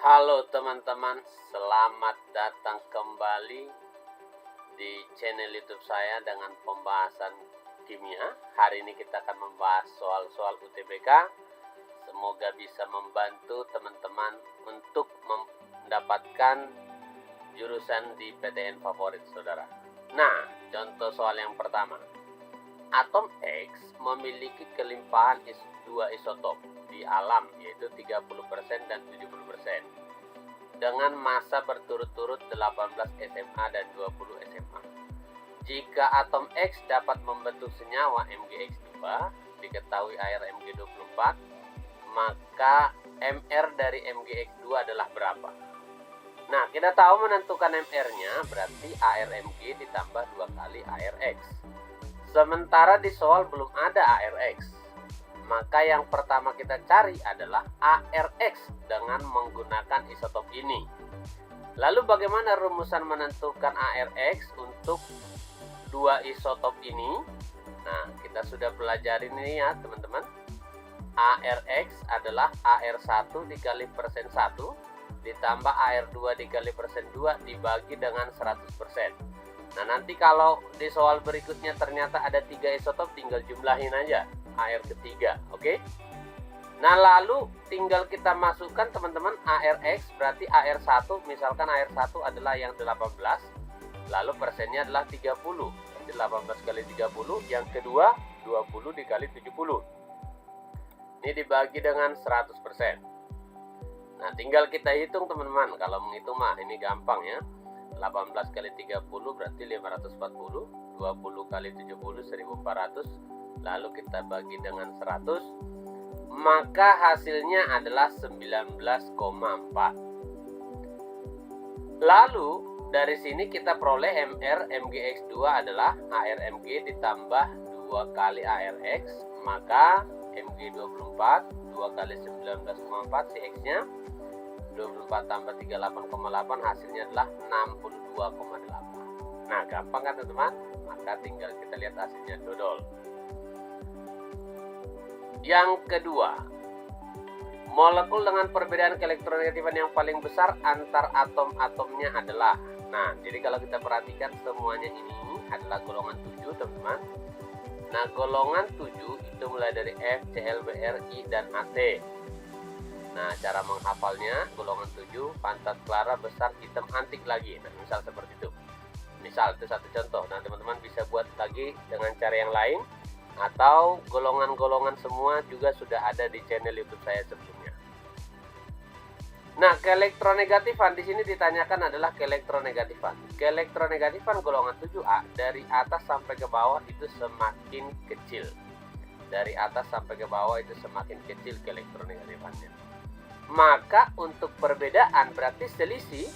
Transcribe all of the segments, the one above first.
Halo teman-teman, selamat datang kembali di channel YouTube saya dengan pembahasan kimia. Hari ini kita akan membahas soal-soal UTBK. Semoga bisa membantu teman-teman untuk mendapatkan jurusan di PTN favorit saudara. Nah, contoh soal yang pertama. Atom X memiliki kelimpahan dua isotop di alam, yaitu 30% dan 70%, dengan massa berturut-turut 18 SMA dan 20 SMA. Jika atom X dapat membentuk senyawa MgX2, diketahui air Mg24, maka Mr dari MgX2 adalah berapa? Nah, kita tahu menentukan Mr-nya berarti ARMg ditambah 2 kali ARX. Sementara di soal belum ada ARX, maka yang pertama kita cari adalah ARX dengan menggunakan isotop ini. Lalu bagaimana rumusan menentukan ARX untuk dua isotop ini? Nah, kita sudah pelajari ini ya teman-teman. ARX adalah AR1 dikali persen 1 ditambah AR2 dikali persen 2 dibagi dengan 100%. Nah, nanti kalau di soal berikutnya ternyata ada 3 isotop, tinggal jumlahin aja AR ketiga, oke? Nah, lalu tinggal kita masukkan teman-teman ARX, berarti AR1, misalkan AR1 adalah yang 18, lalu persennya adalah 30, jadi 18 kali 30, yang kedua 20 dikali 70. Ini dibagi dengan 100%. Nah, tinggal kita hitung teman-teman, kalau menghitung mah ini gampang ya. 18 kali 30 berarti 540, 20 kali 70 1400, lalu kita bagi dengan 100, maka hasilnya adalah 19,4. Lalu dari sini kita peroleh Mr MgX2 adalah ARMg ditambah 2 kali ARX, maka Mg24 2 kali 19,4 si X-nya 24 tambah 38,8 hasilnya adalah 62,8. Nah, gampang kan teman-teman? Maka tinggal kita lihat hasilnya dodol. Yang kedua, molekul dengan perbedaan keelektronegatifan yang paling besar antar atom-atomnya adalah. Nah, jadi kalau kita perhatikan semuanya ini adalah golongan 7 teman-teman. Nah, golongan 7 itu mulai dari F, Cl, Br, I, dan At. Nah, cara menghafalnya, golongan 7, pantat Clara besar, hitam antik lagi. Nah, misal seperti itu. Misal, itu satu contoh. Nah, teman-teman bisa buat lagi dengan cara yang lain. Atau golongan-golongan semua juga sudah ada di channel YouTube saya sebelumnya. Nah, keelektronegatifan di sini ditanyakan adalah keelektronegatifan. Keelektronegatifan golongan 7A dari atas sampai ke bawah itu semakin kecil. Dari atas sampai ke bawah itu semakin kecil keelektronegatifannya. Maka untuk perbedaan berarti selisih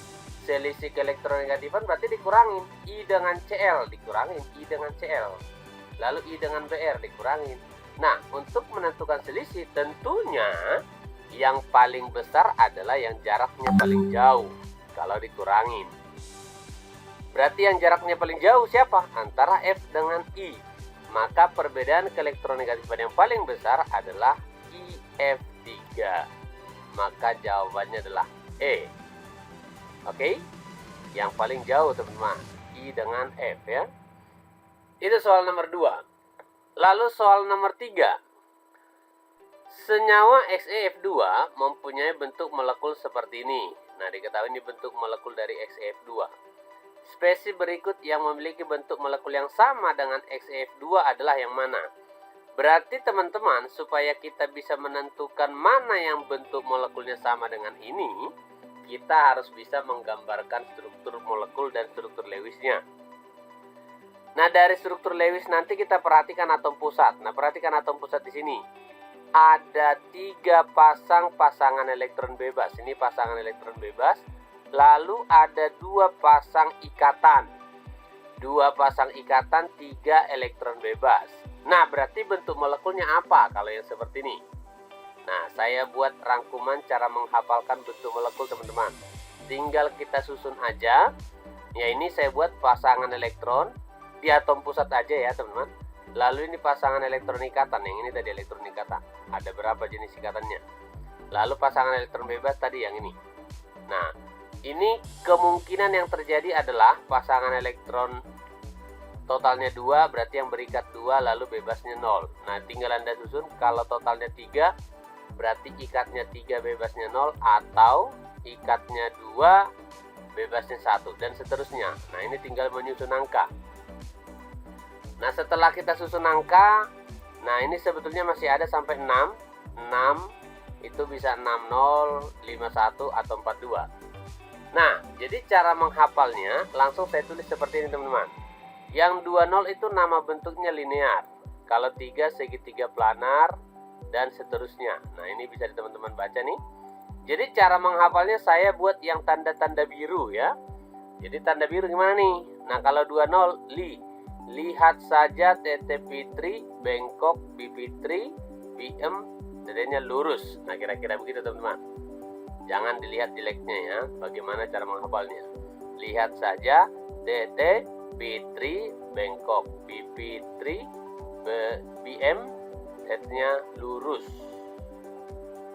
keelektronegatifan berarti dikurangin. I dengan Cl dikurangin I dengan Cl. Lalu I dengan Br dikurangin. Nah, untuk menentukan selisih tentunya yang paling besar adalah yang jaraknya paling jauh kalau dikurangin. Berarti yang jaraknya paling jauh siapa? Antara F dengan I. Maka perbedaan keelektronegatifan yang paling besar adalah IF3. Maka jawabannya adalah E. Oke? Yang paling jauh teman-teman, I dengan F ya. Itu soal nomor 2. Lalu soal nomor 3. Senyawa XeF2 mempunyai bentuk molekul seperti ini. Nah, diketahui ini bentuk molekul dari XeF2. Spesies berikut yang memiliki bentuk molekul yang sama dengan XeF2 adalah yang mana? Berarti teman-teman, supaya kita bisa menentukan mana yang bentuk molekulnya sama dengan ini, kita harus bisa menggambarkan struktur molekul dan struktur Lewisnya. Nah, dari struktur Lewis nanti kita perhatikan atom pusat. Nah, perhatikan atom pusat di sini. Ada 3 pasang pasangan elektron bebas. Ini pasangan elektron bebas. Lalu ada 2 pasang ikatan. 2 pasang ikatan, 3 elektron bebas. Nah, berarti bentuk molekulnya apa kalau yang seperti ini? Nah, saya buat rangkuman cara menghafalkan bentuk molekul teman-teman. Tinggal kita susun aja. Ya, ini saya buat pasangan elektron di atom pusat aja ya teman-teman. Lalu ini pasangan elektron ikatan, yang ini tadi elektron ikatan. Ada berapa jenis ikatannya? Lalu pasangan elektron bebas tadi yang ini. Nah, ini kemungkinan yang terjadi adalah pasangan elektron totalnya 2, berarti yang berikat 2 lalu bebasnya 0. Nah, tinggal Anda susun. Kalau totalnya 3, berarti ikatnya 3 bebasnya 0, atau ikatnya 2 bebasnya 1, dan seterusnya. Nah, ini tinggal menyusun angka. Nah, setelah kita susun angka, nah ini sebetulnya masih ada sampai 6. 6 itu bisa 60, 51, atau 42. Nah, jadi cara menghafalnya langsung saya tulis seperti ini, teman-teman. Yang 20 itu nama bentuknya linear. Kalau 3 segitiga planar, dan seterusnya. Nah, ini bisa teman-teman baca nih. Jadi cara menghafalnya saya buat yang tanda-tanda biru ya. Jadi tanda biru gimana nih? Nah, kalau 20 lihat saja TT Fitri bengkok, B Fitri, BM dadanya lurus. Nah, kira-kira begitu teman-teman. Jangan dilihat jeleknya ya. Bagaimana cara menghafalnya? Lihat saja TT Fitri bengkok, B Fitri, BM dadanya lurus.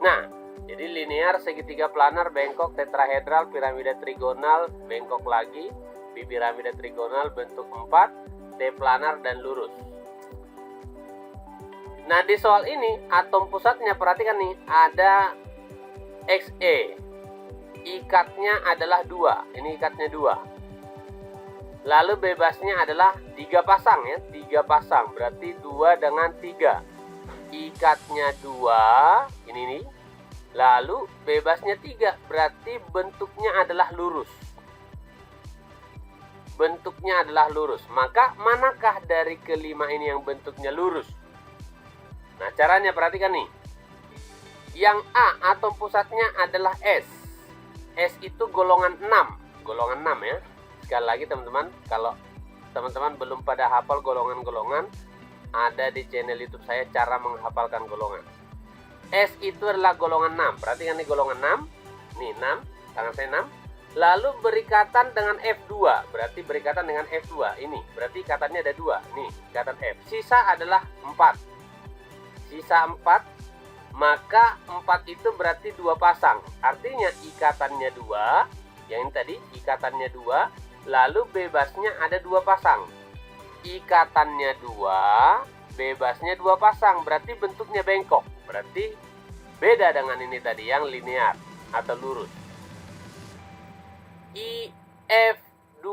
Nah, jadi linear, segitiga planar, bengkok, tetrahedral, piramida trigonal, bengkok lagi, piramida trigonal, bentuk 4, T planar, dan lurus. Nah, di soal ini atom pusatnya, perhatikan nih, ada XE. Ikatnya adalah 2. Ini ikatnya 2. Lalu bebasnya adalah 3 pasang ya, 3 pasang. Berarti 2 dengan 3. Ikatnya 2, ini nih. Lalu bebasnya 3, berarti bentuknya adalah lurus. Bentuknya adalah lurus. Maka manakah dari kelima ini yang bentuknya lurus? Nah, caranya perhatikan nih. Yang A, atom pusatnya adalah S. S itu golongan 6. Golongan 6 ya. Sekali lagi teman-teman, kalau teman-teman belum pada hafal golongan-golongan, ada di channel YouTube saya cara menghafalkan golongan. S itu adalah golongan 6. Perhatikan nih golongan 6. Nih 6, tangan saya 6. Lalu berikatan dengan F2. Berarti berikatan dengan F2. Ini, berarti ikatannya ada 2. Nih, ikatan F. Sisa adalah 4. Sisa 4. Maka 4 itu berarti 2 pasang. Artinya ikatannya 2. Yang ini tadi, ikatannya 2. Lalu bebasnya ada 2 pasang. Ikatannya 2. Bebasnya 2 pasang, berarti bentuknya bengkok. Berarti beda dengan ini tadi yang linear atau lurus. IF2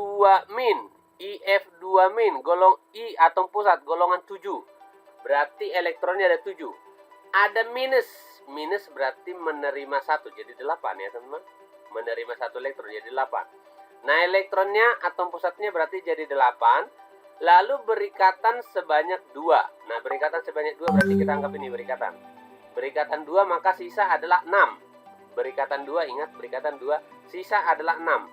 min. IF2 min, golong I atom pusat, golongan 7. Berarti elektronnya ada 7. Ada minus. Minus berarti menerima 1, jadi 8 ya teman-teman. Menerima 1 elektron jadi 8. Nah, elektronnya atom pusatnya berarti jadi 8. Lalu berikatan sebanyak 2. Nah, berikatan sebanyak 2 berarti kita anggap ini berikatan. Berikatan 2 maka sisa adalah 6. Berikatan 2, ingat berikatan 2, sisa adalah 6.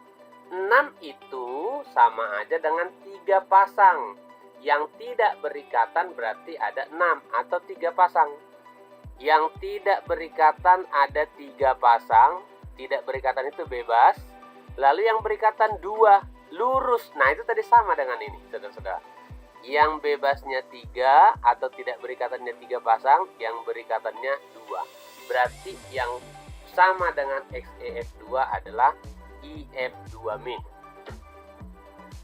6 itu sama aja dengan 3 pasang. Yang tidak berikatan berarti ada 6 atau 3 pasang. Yang tidak berikatan ada 3 pasang. Tidak berikatan itu bebas. Lalu yang berikatan 2 lurus. Nah, itu tadi sama dengan ini, saudara-saudara. Yang bebasnya 3 atau tidak berikatannya 3 pasang, yang berikatannya 2. Berarti yang sama dengan XEF2 adalah IF2 min.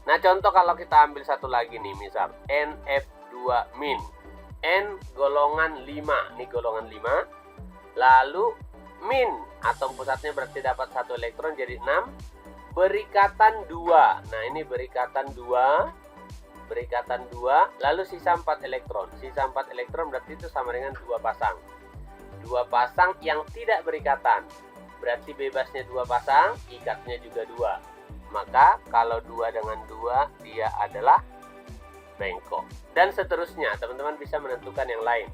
Nah, contoh kalau kita ambil satu lagi nih, misal NF2 min. N golongan 5, ini golongan 5. Lalu min, atom pusatnya berarti dapat 1 elektron jadi 6. Berikatan 2. Nah, ini berikatan 2. Berikatan 2. Lalu sisa 4 elektron. Sisa 4 elektron berarti itu sama dengan 2 pasang. 2 pasang yang tidak berikatan. Berarti bebasnya 2 pasang, ikatnya juga 2. Maka kalau 2 dengan 2 dia adalah bengkok. Dan seterusnya, teman-teman bisa menentukan yang lain.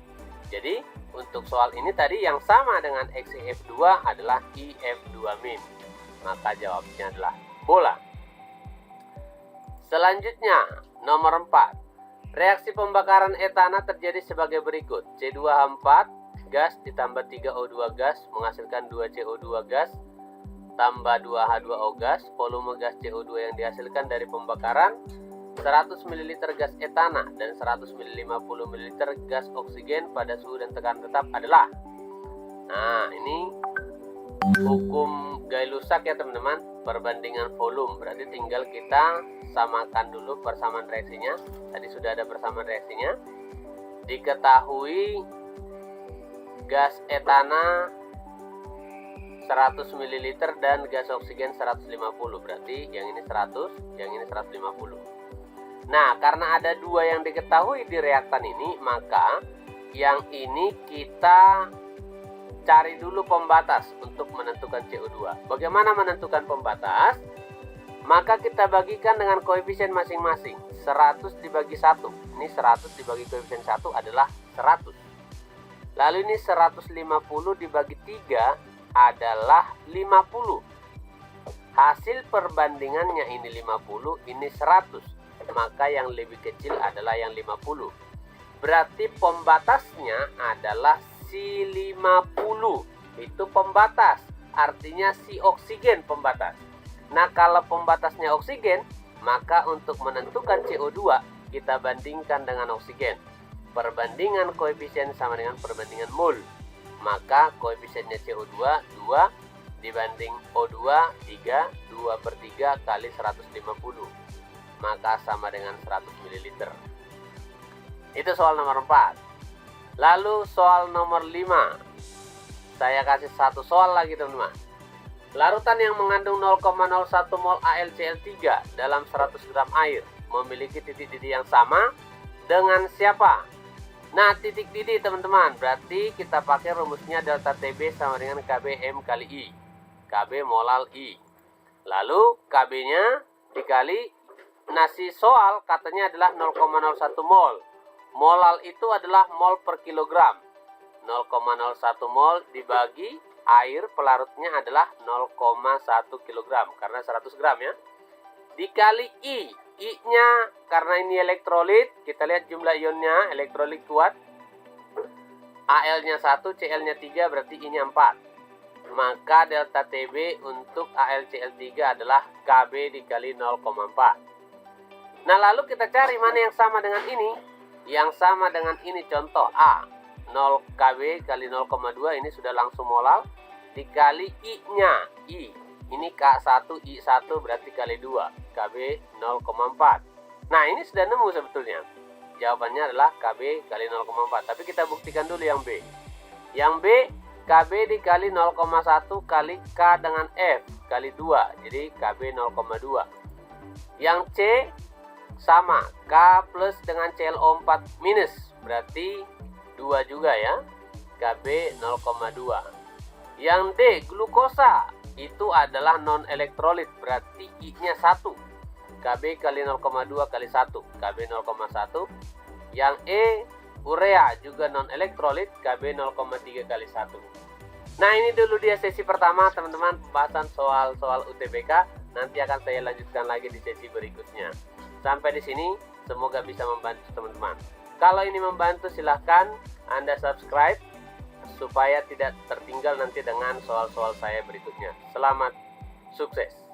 Jadi, untuk soal ini tadi yang sama dengan XEF2 adalah IF2 min. Maka jawabnya adalah bola. Selanjutnya, nomor 4. Reaksi pembakaran etana terjadi sebagai berikut. C2H4 gas ditambah 3O2 gas menghasilkan 2CO2 gas tambah 2H2O gas. Volume gas CO2 yang dihasilkan dari pembakaran 100 ml gas etana dan 150 ml gas oksigen pada suhu dan tekanan tetap adalah. Nah, ini hukum Gay-Lussac ya teman-teman, perbandingan volume. Berarti tinggal kita samakan dulu persamaan reaksinya. Tadi sudah ada persamaan reaksinya. Diketahui gas etana 100 ml dan gas oksigen 150. Berarti yang ini 100, yang ini 150. Nah, karena ada dua yang diketahui di reaktan ini, maka yang ini kita cari dulu pembatas untuk menentukan CO2. Bagaimana menentukan pembatas? Maka kita bagikan dengan koefisien masing-masing. 100 dibagi 1. Ini 100 dibagi koefisien 1 adalah 100. Lalu ini 150 dibagi 3 adalah 50. Hasil perbandingannya ini 50, ini 100. Maka yang lebih kecil adalah yang 50. Berarti pembatasnya adalah si 50. Itu pembatas, artinya si oksigen pembatas. Nah, kalau pembatasnya oksigen, maka untuk menentukan CO2 kita bandingkan dengan oksigen. Perbandingan koefisien sama dengan perbandingan mol. Maka koefisiennya CO2 2 dibanding O2 3, 2/3 kali 150. Maka sama dengan 100 ml. Itu soal nomor 4. Lalu soal nomor 5. Saya kasih satu soal lagi teman-teman. Larutan yang mengandung 0,01 mol AlCl3 dalam 100 gram air memiliki titik didih yang sama dengan siapa? Nah, titik didih teman-teman, berarti kita pakai rumusnya delta TB sama dengan KBM kali I. KB molal I. Lalu KB-nya dikali, nasi soal katanya adalah 0,01 mol. Molal itu adalah mol per kilogram. 0,01 mol dibagi air pelarutnya adalah 0,1 kilogram karena 100 gram ya. Dikali I. I-nya karena ini elektrolit, kita lihat jumlah ionnya, elektrolit kuat. Al-nya 1, Cl-nya 3, berarti I-nya 4. Maka delta TB untuk AlCl3 adalah KB dikali 0,4. Nah, lalu kita cari mana yang sama dengan ini. Yang sama dengan ini, contoh A, 0 KB kali 0,2, ini sudah langsung molal, dikali I-nya, I, ini K1, I1 berarti kali 2, KB 0,4. Nah, ini sudah nemu sebetulnya. Jawabannya adalah KB kali 0,4, tapi kita buktikan dulu yang B. Yang B, KB dikali 0,1 kali K dengan F, kali 2, jadi KB 0,2. Yang C, sama, K plus dengan ClO4 minus, berarti 2 juga ya, KB 0,2. Yang D, glukosa, itu adalah non elektrolit, berarti I-nya 1, KB kali 0,2 kali 1, KB 0,1. Yang E, urea, juga non elektrolit, KB 0,3 kali 1. Nah, ini dulu dia sesi pertama teman-teman, pembahasan soal-soal UTBK. Nanti akan saya lanjutkan lagi di sesi berikutnya. Sampai di sini, semoga bisa membantu teman-teman. Kalau ini membantu, silahkan Anda subscribe supaya tidak tertinggal nanti dengan soal-soal saya berikutnya. Selamat sukses!